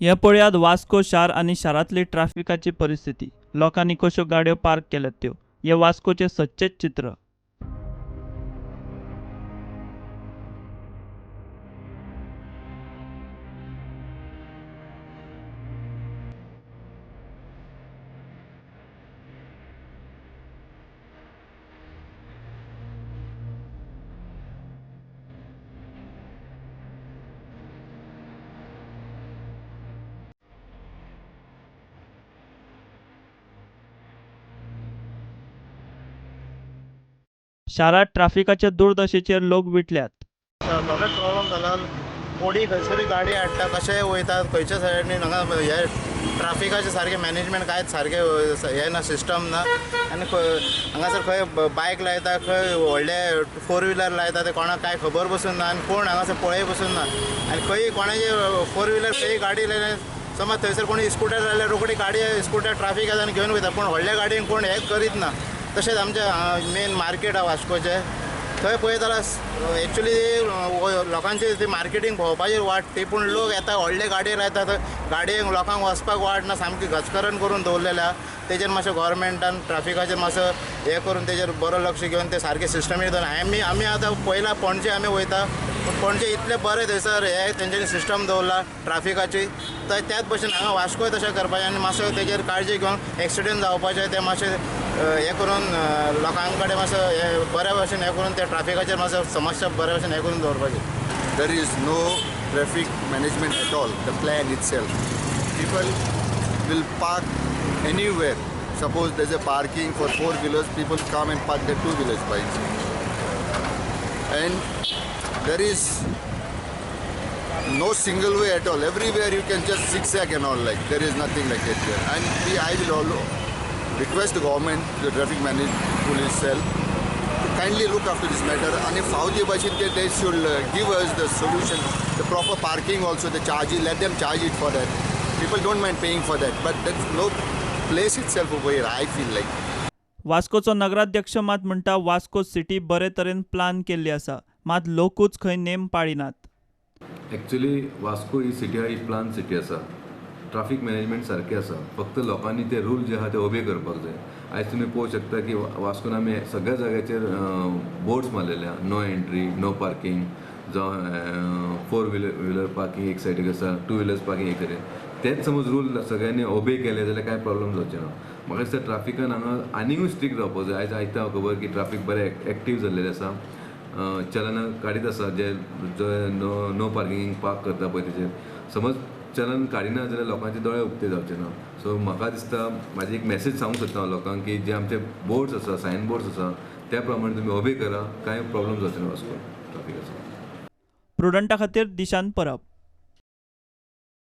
ह्या पळयात वास्को शार आणि शारांतली ट्रॅफिकाची परिस्थिती. लोकांनी कश्यो गाडयो पार्क केल्यात त्यो. हे वास्कोचे सच्चेच चित्र. शारांत ट्रॅफिकाच्या दुर्दशेचेर लोक विटल्यात. सगळ्यात प्रॉब्लेम जाला कोणी खंयसरी गाडी हाडटा कशेय वयतात खंयच्या सायडीन हांगा हे ट्राफिकाचे सारके मॅनेजमेंट कांयच सारके हे ना सिस्टम ना आनी हांगासर खंय बायक लायता खंय व्हडले 4 व्हिलर लायता ते कोणाक कांय खबर बसून ना आनी कोण हांगासर पळय बसून ना आनी खंय कोणाचे 4 व्हिलर खंय गाडी लायले समज थंयसर कोणी स्कूटर लायल्यार रोखडी गाडी स्कूटर ट्राफिक येता आनी घेवन वयता पूण व्हडल्या गाडयेन कोण हें करीत ना. तशेंच आमचें मेन मार्केट आहा वास्कोचें थंय पळयत जाल्यार एक्चुली लोकांची ती मार्केटींग भोंवपाचेर वाट ती पूण लोक येता व्हडले गाडये लायता थंय गाडयेक लोकांक वचपाक वाट ना सामकी घचकरण करून दवरलेले आहा. तेजेर मातशें गोवोरमेंटान ट्राफिकाचेर मातसो हें करून तेजेर बरो लक्ष घेवन ते सारके सिस्टमीक दवरला. आमी आतां पयला पणजे आमी वयता पूण पणजे इतले बरें थंयसर हे तेंच्यांनी सिस्टम दवरला ट्राफिकाची थंय त्याच भशेन हांगा वास्कोय तशें करपाचें आनी मातसो तेजेर काळजी घेवन एक्सिडेंट जावपाचें तें मातशें हे करून लोकां कडेन मातसो हे बऱ्या भशेन हे करून ते ट्राफिकाचेर मातसो समस्या बऱ्या भशेन हे करून दवरपाची. There is no traffic management at all, the plan itself. People will park anywhere. Suppose there's a parking for 4-wheelers, people come and park their 2-wheelers bikes. And there is no single way at all. Everywhere you can just zigzag and all like. There is nothing like that here. And I will all request the government, the traffic management police cell, to kindly look after this matter. And if how they should give us the solution, the proper parking also, the charges, let them charge it for that. People don't mind paying for that, but there's no place itself over here, I feel like. वास्कोचो नगराध्यक्ष मात म्हणटा Vasco city बरे तरेन plan केल्ली आसा, मात लोकूच खंय name पाळिनात. Actually Vasco ही city ही plan city आसा. ट्राफिक मॅनेजमेंट सारकें आसा. फक्त लोकांनी ते रूल जे आहा ते ओबे करपाक जाय. आयज तुमी पळोवंक शकता की वास्कोन आमी सगळ्या जाग्याचेर बोर्ड्स मारलेल्या नो एंट्री, नो पार्किंग, जावं 4 व्हिलर पार्किंग एक सायडीक आसा, 2 व्हिलर्स पार्किंग एक सायडीक. तेच समज रूल सगळ्यांनी ओबे केले जाल्यार कांय प्रॉब्लम जावचे ना. म्हाका दिसता ट्राफिकान हांगा आनीकूय स्ट्रिक्ट जावपाक जाय. आयज आयता खबर की ट्राफीक बरें एक्टीव जाल्लेलें आसा. चलनां काडीत आसा जे नो पार्किंग पार्क करता पळय तेजेर. समज चलन काडिना जाल्यार लोकांचे दोळे उक्ते जावचे ना. सो म्हाका दिसता म्हाजी एक मेसेज सांगूंक सोदता हांव लोकांक की जे आमचे बोर्ड्स आसा, सायन बोर्ड्स आसा त्या प्रमाणे तुमी ओबे करा. कांय प्रॉब्लम जावचे ना वास्को ट्राफिकाचो. प्रुडंटा खातीर दिशांत परब.